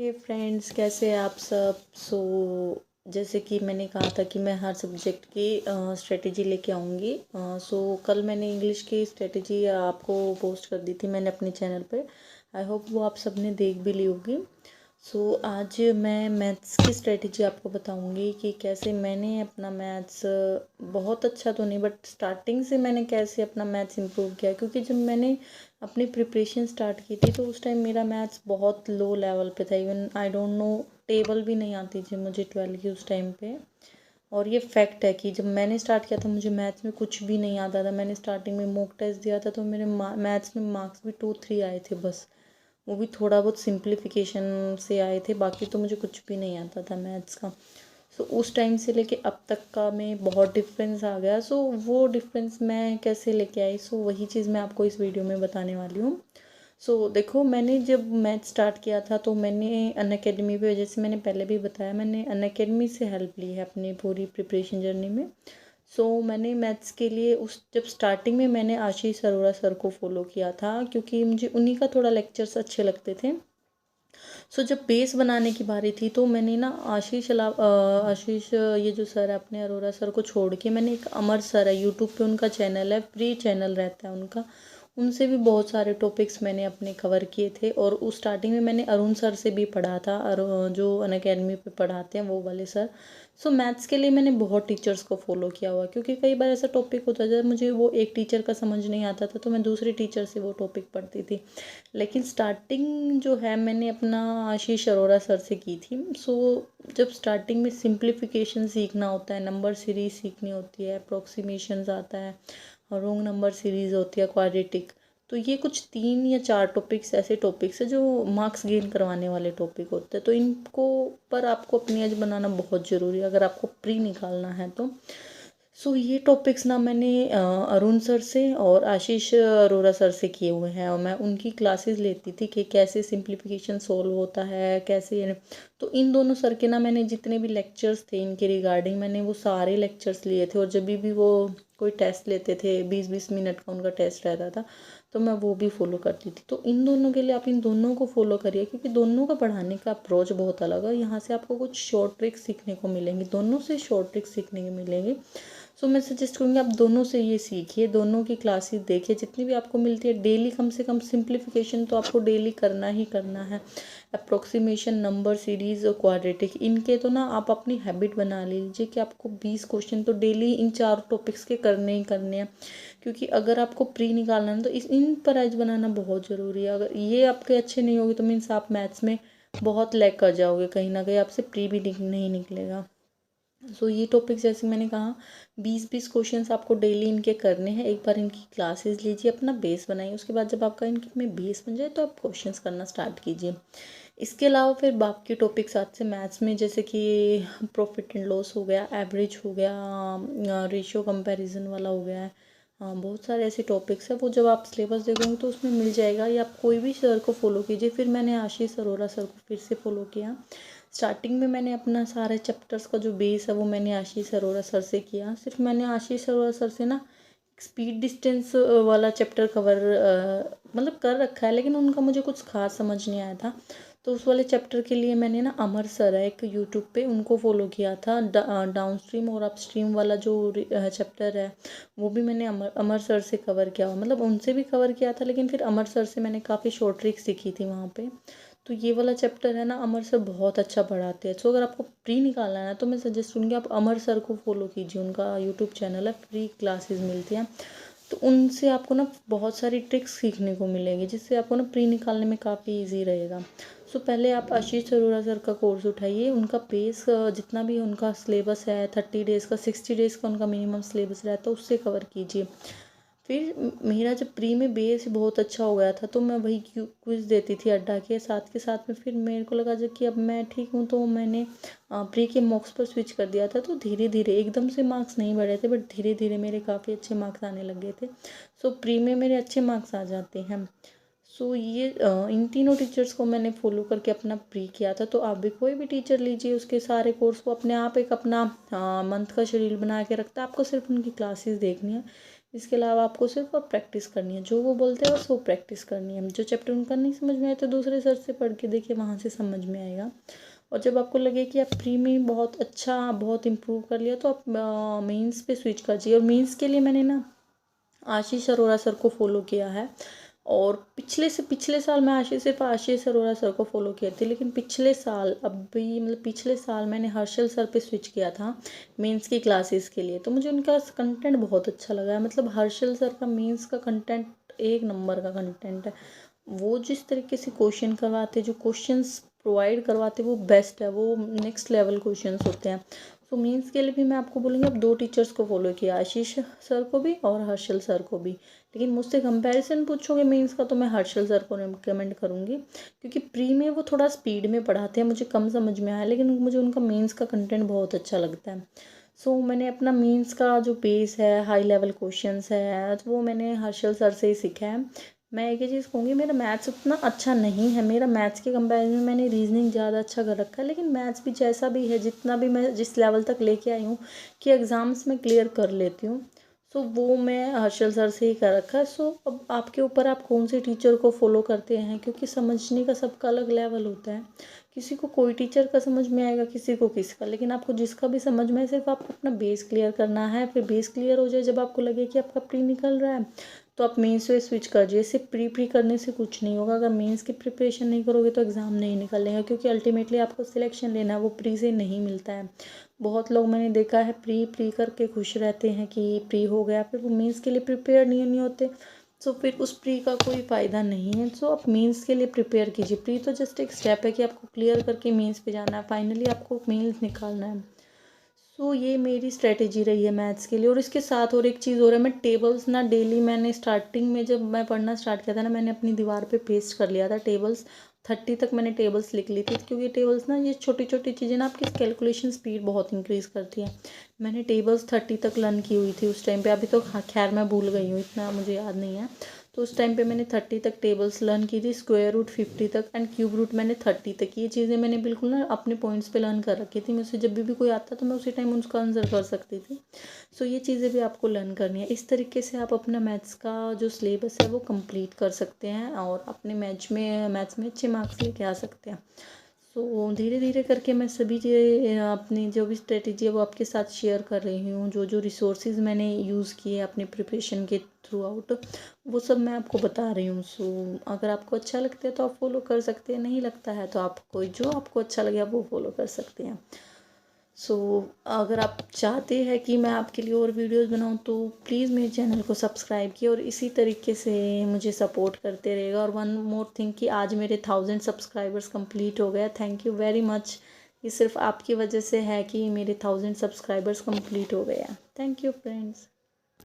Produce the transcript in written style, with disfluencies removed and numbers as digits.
हे friends, कैसे हैं आप सब। जैसे कि मैंने कहा था कि मैं हर सब्जेक्ट की स्ट्रेटजी लेके आऊँगी। कल मैंने इंग्लिश की स्ट्रेटजी आपको पोस्ट कर दी थी मैंने अपने चैनल पे। आई होप वो आप सबने देख भी ली होगी। आज मैं मैथ्स की स्ट्रेटजी आपको बताऊंगी कि कैसे मैंने अपना मैथ्स, बहुत अच्छा तो नहीं बट स्टार्टिंग से मैंने कैसे अपना मैथ्स इम्प्रूव किया। क्योंकि जब मैंने अपनी प्रिपरेशन स्टार्ट की थी तो उस टाइम मेरा मैथ्स बहुत लो लेवल पे था। Even I don't know, table भी नहीं आती थी मुझे 12 की उस टाइम पे। और ये फैक्ट है कि जब मैंने स्टार्ट किया था मुझे मैथ्स में कुछ भी नहीं आता था। मैंने स्टार्टिंग में मॉक टेस्ट दिया था तो मेरे मैथ्स में मार्क्स भी 2-3 आए थे बस। वो भी थोड़ा बहुत सिंप्लीफिकेशन से आए थे, बाकी तो मुझे कुछ भी नहीं आता था मैथ्स का। उस टाइम से लेके अब तक का में बहुत डिफरेंस आ गया। वो डिफरेंस मैं कैसे लेके आई, वही चीज़ मैं आपको इस वीडियो में बताने वाली हूँ। देखो, मैंने जब मैथ स्टार्ट किया था तो मैंने अनअकैडमी पे, जैसे मैंने पहले भी बताया, मैंने अनअकैडमी से हेल्प ली है अपनी पूरी प्रिपरेशन जर्नी में। मैंने मैथ्स के लिए जब स्टार्टिंग में मैंने आशीष अरोड़ा सर को फॉलो किया था, क्योंकि मुझे उन्हीं का थोड़ा लेक्चर्स अच्छे लगते थे। जब बेस बनाने की बारी थी तो मैंने ना आशीष ये जो सर है अपने अरोड़ा सर को छोड़ के मैंने एक अमर सर है, यूट्यूब पे उनका चैनल है, फ्री चैनल रहता है उनका। उनसे भी बहुत सारे टॉपिक्स मैंने अपने कवर किए थे। और उस स्टार्टिंग में मैंने अरुण सर से भी पढ़ा था, जो अनअकैडमी पे पढ़ाते हैं वो वाले सर। मैथ्स के लिए मैंने बहुत टीचर्स को फॉलो किया हुआ, क्योंकि कई बार ऐसा टॉपिक होता है जब मुझे वो एक टीचर का समझ नहीं आता था तो मैं दूसरे टीचर से वो टॉपिक पढ़ती थी। लेकिन स्टार्टिंग जो है मैंने अपना आशीष अरोड़ा सर से की थी। जब स्टार्टिंग में सिंप्लीफिकेशन सीखना होता है, नंबर सीरीज सीखनी होती है, अप्रोक्सीमेशंस आता है, और रोंग नंबर सीरीज होती है, क्वाड्रेटिक। तो ये कुछ 3 या 4 टॉपिक्स ऐसे टॉपिक्स है जो मार्क्स गेन करवाने वाले टॉपिक होते हैं। तो इनको पर आपको अपनी एज बनाना बहुत ज़रूरी है अगर आपको प्री निकालना है तो। ये टॉपिक्स ना मैंने अरुण सर से और आशीष अरोड़ा सर से किए हुए हैं, और मैं उनकी क्लासेस लेती थी कि कैसे सिंप्लीफिकेशन सोल्व होता है, कैसे। तो इन दोनों सर के ना मैंने जितने भी लेक्चर्स थे इनके रिगार्डिंग, मैंने वो सारे लेक्चर्स लिए थे। और जब भी वो कोई टेस्ट लेते थे, 20-20 मिनट का उनका टेस्ट रहता था, तो मैं वो भी फॉलो करती थी। तो इन दोनों के लिए आप इन दोनों को फॉलो करिए, क्योंकि दोनों का पढ़ाने का अप्रोच बहुत अलग है। यहाँ से आपको कुछ शॉर्ट ट्रिक्स सीखने को मिलेंगी, दोनों से शॉर्ट ट्रिक्स सीखने को मिलेंगी। मैं सजेस्ट करूँगी आप दोनों से ये सीखिए, दोनों की क्लासेस देखिए जितनी भी आपको मिलती है डेली। कम से कम सिंप्लीफिकेशन तो आपको डेली करना ही करना है। अप्रोक्सीमेशन, नंबर सीरीज और क्वाड्रेटिक, इनके तो ना आप अपनी हैबिट बना लीजिए कि आपको 20 क्वेश्चन तो डेली इन 4 टॉपिक्स के करने ही करने हैं। क्योंकि अगर आपको प्री निकालना है तो इन पर एज बनाना बहुत ज़रूरी है। अगर ये आपके अच्छे नहीं होगी तो मीन्स आप मैथ्स में बहुत लैग कर जाओगे, कहीं ना कहीं आपसे प्री भी नहीं निकलेगा। ये टॉपिक जैसे मैंने कहा, 20-20 क्वेश्चंस आपको डेली इनके करने हैं। एक बार इनकी क्लासेस लीजिए, अपना बेस बनाइए, उसके बाद जब आपका इनके में बेस बन जाए तो आप क्वेश्चंस करना स्टार्ट कीजिए। इसके अलावा फिर बाकी टॉपिक्स आते से मैथ्स में, जैसे कि प्रॉफिट एंड लॉस हो गया, एवरेज हो गया, रेशियो कंपैरिजन वाला हो गया है। बहुत सारे ऐसे टॉपिक्स हैं, वो जब आप सिलेबस देखोगे तो उसमें मिल जाएगा, या आप कोई भी सर को फॉलो कीजिए। फिर मैंने आशीष अरोड़ा सर को फिर से फॉलो किया। स्टार्टिंग में मैंने अपना सारे चैप्टर्स का जो बेस है वो मैंने आशीष अरोड़ा सर से किया। सिर्फ मैंने आशीष अरोड़ा सर से ना स्पीड डिस्टेंस वाला चैप्टर कवर मतलब कर रखा है, लेकिन उनका मुझे कुछ खास समझ नहीं आया था। तो उस वाले चैप्टर के लिए मैंने ना अमर सर है एक यूट्यूब पे, उनको फॉलो किया था। डाउन स्ट्रीम और अप स्ट्रीम वाला जो चैप्टर है वो भी मैंने अमर सर से कवर किया हुआ, मतलब उनसे भी कवर किया था, लेकिन फिर अमर सर से मैंने काफ़ी शॉर्ट ट्रिक्स सीखी थी वहाँ पे। तो ये वाला चैप्टर है ना, अमर सर बहुत अच्छा पढ़ाते हैं। अगर आपको प्री निकालना है ना तो मैं सजेस्ट करूँगी आप अमर सर को फॉलो कीजिए, उनका यूट्यूब चैनल है, फ्री क्लासेस मिलती हैं। तो उनसे आपको ना बहुत सारी ट्रिक्स सीखने को मिलेंगी, जिससे आपको ना प्री निकालने में काफ़ी इजी रहेगा। पहले आप आशीष अरोड़ा सर का कोर्स उठाइए। उनका पेस जितना भी उनका सिलेबस है, 30 डेज़ का, 60 डेज़ का उनका मिनिमम सिलेबस रहता है, उससे कवर कीजिए। फिर मेरा जब प्री में बेस बहुत अच्छा हो गया था तो मैं वही क्विज़ देती थी अड्डा के साथ में। फिर मेरे को लगा जब कि अब मैं ठीक हूँ तो मैंने प्री के मॉक्स पर स्विच कर दिया था। तो धीरे धीरे एकदम से मार्क्स नहीं बढ़े थे, बट धीरे धीरे मेरे काफ़ी अच्छे मार्क्स आने लग गए थे। प्री में मेरे अच्छे मार्क्स आ जाते हैं। ये इन तीनों टीचर्स को मैंने फॉलो करके अपना प्री किया था। तो आप भी कोई भी टीचर लीजिए, उसके सारे कोर्स को अपने आप एक अपना मंथ का शेड्यूल बना के रखता है, आपको सिर्फ उनकी क्लासेस देखनी है। इसके अलावा आपको सिर्फ अब प्रैक्टिस करनी है, जो वो बोलते हैं बस वो प्रैक्टिस करनी है। जो चैप्टर उनका नहीं समझ में आए तो दूसरे सर से पढ़ के देखिए, वहाँ से समझ में आएगा। और जब आपको लगे कि आप प्री में बहुत अच्छा, बहुत इम्प्रूव कर लिया, तो आप मेंस पे स्विच कर जाइए। और मेंस के लिए मैंने ना आशीष अरोरा सर को फॉलो किया है, और पिछले से पिछले साल मैं सिर्फ आशीष अरोरा सर को फॉलो किया थी, लेकिन पिछले साल अभी मतलब पिछले साल मैंने हर्षल सर पे स्विच किया था मेंस की क्लासेस के लिए। तो मुझे उनका कंटेंट बहुत अच्छा लगा है। मतलब हर्षल सर का मेंस का कंटेंट एक नंबर का कंटेंट है। वो जिस तरीके से क्वेश्चन करवाते, जो क्वेश्चंस प्रोवाइड करवाते, वो बेस्ट है, वो नेक्स्ट लेवल क्वेश्चंस होते हैं। तो मेंस के लिए भी मैं आपको बोलूँगी, अब 2 टीचर्स को फॉलो किया, आशीष सर को भी और हर्षल सर को भी। लेकिन मुझसे कंपैरिजन पूछोगे मेंस का, तो मैं हर्षल सर को रिकमेंड करूँगी, क्योंकि प्री में वो थोड़ा स्पीड में पढ़ाते हैं, मुझे कम समझ में आया, लेकिन मुझे उनका मेंस का कंटेंट बहुत अच्छा लगता है। सो मैंने अपना मेंस का जो बेस है, हाई लेवल क्वेश्चंस है, तो वो मैंने हर्षल सर से ही सीखा है। मैं एक ही चीज़ कहूँगी, मेरा मैथ्स उतना अच्छा नहीं है, मेरा मैथ्स के कंपैरिजन में मैंने रीजनिंग ज़्यादा अच्छा कर रखा है। लेकिन मैथ्स भी जैसा भी है, जितना भी मैं जिस लेवल तक लेके आई हूँ कि एग्ज़ाम्स में क्लियर कर लेती हूँ, सो वो मैं हर्षल सर से ही कर रखा है। सो अब आपके ऊपर, आप कौन से टीचर को फॉलो करते हैं, क्योंकि समझने का सबका अलग लेवल होता है। किसी को कोई टीचर का समझ में आएगा, किसी को किसका, लेकिन आपको जिसका भी समझ में आए, सिर्फ आपको अपना बेस क्लियर करना है। फिर बेस क्लियर हो जाए, जब आपको लगे कि आपका प्री निकल रहा है, तो आप मेंस पे स्विच कर जाइए। सिर्फ प्री करने से कुछ नहीं होगा। अगर मेंस की प्रिपरेशन नहीं करोगे तो एग्ज़ाम नहीं निकलेगा, क्योंकि अल्टीमेटली आपको सिलेक्शन लेना है, वो प्री से नहीं मिलता है। बहुत लोग मैंने देखा है प्री करके खुश रहते हैं कि प्री हो गया, फिर वो मेंस के लिए प्रिपेयर नहीं होते। सो फिर उस प्री का कोई फ़ायदा नहीं है। सो आप मेंस के लिए प्रिपेयर कीजिए। प्री तो जस्ट एक स्टेप है कि आपको क्लियर करके मेंस पे जाना है, फाइनली आपको मेंस निकालना है। सो ये मेरी स्ट्रेटेजी रही है मैथ्स के लिए। और इसके साथ और एक चीज़ और है, मैं टेबल्स ना डेली, मैंने स्टार्टिंग में जब मैं पढ़ना स्टार्ट किया था ना, मैंने अपनी दीवार पे पेस्ट कर लिया था टेबल्स। 30 तक मैंने टेबल्स लिख ली थी, क्योंकि टेबल्स ना, ये छोटी छोटी चीज़ें ना आपकी कैलकुलेशन स्पीड बहुत इंक्रीज़ करती है। मैंने टेबल्स 30 तक लर्न की हुई थी उस टाइम पे। अभी तो खैर मैं भूल गई हूँ, इतना मुझे याद नहीं है। तो उस टाइम पे मैंने 30 तक टेबल्स लर्न की थी, स्क्वायर रूट 50 तक, एंड क्यूब रूट मैंने 30 तक। ये चीज़ें मैंने बिल्कुल ना अपने पॉइंट्स पे लर्न कर रखी थी। मुझसे जब भी कोई आता तो मैं उसी टाइम उसका आंसर कर सकती थी। सो ये चीज़ें भी आपको लर्न करनी है। इस तरीके से आप अपना मैथ्स का जो सिलेबस है वो कंप्लीट कर सकते हैं, और अपने मैथ्स में अच्छे मार्क्स लेके आ सकते हैं। सो धीरे धीरे करके मैं सभी चीज़ें, अपनी जो भी स्ट्रेटेजी है वो आपके साथ शेयर कर रही हूँ। जो जो रिसोर्सेज मैंने यूज़ किए अपने प्रिपरेशन के थ्रू आउट, वो सब मैं आपको बता रही हूँ। सो अगर आपको अच्छा लगता है तो आप फॉलो कर सकते हैं, नहीं लगता है तो आप कोई जो आपको अच्छा लगे आप वो फॉलो कर सकते हैं। सो अगर आप चाहते हैं कि मैं आपके लिए और वीडियोस बनाऊं, तो प्लीज़ मेरे चैनल को सब्सक्राइब किए, और इसी तरीके से मुझे सपोर्ट करते रहेगा। और वन मोर थिंग कि आज मेरे 1000 सब्सक्राइबर्स कंप्लीट हो गया। Thank you very much. ये सिर्फ आपकी वजह से है कि मेरे 1000 सब्सक्राइबर्स कंप्लीट हो गया। Thank you friends.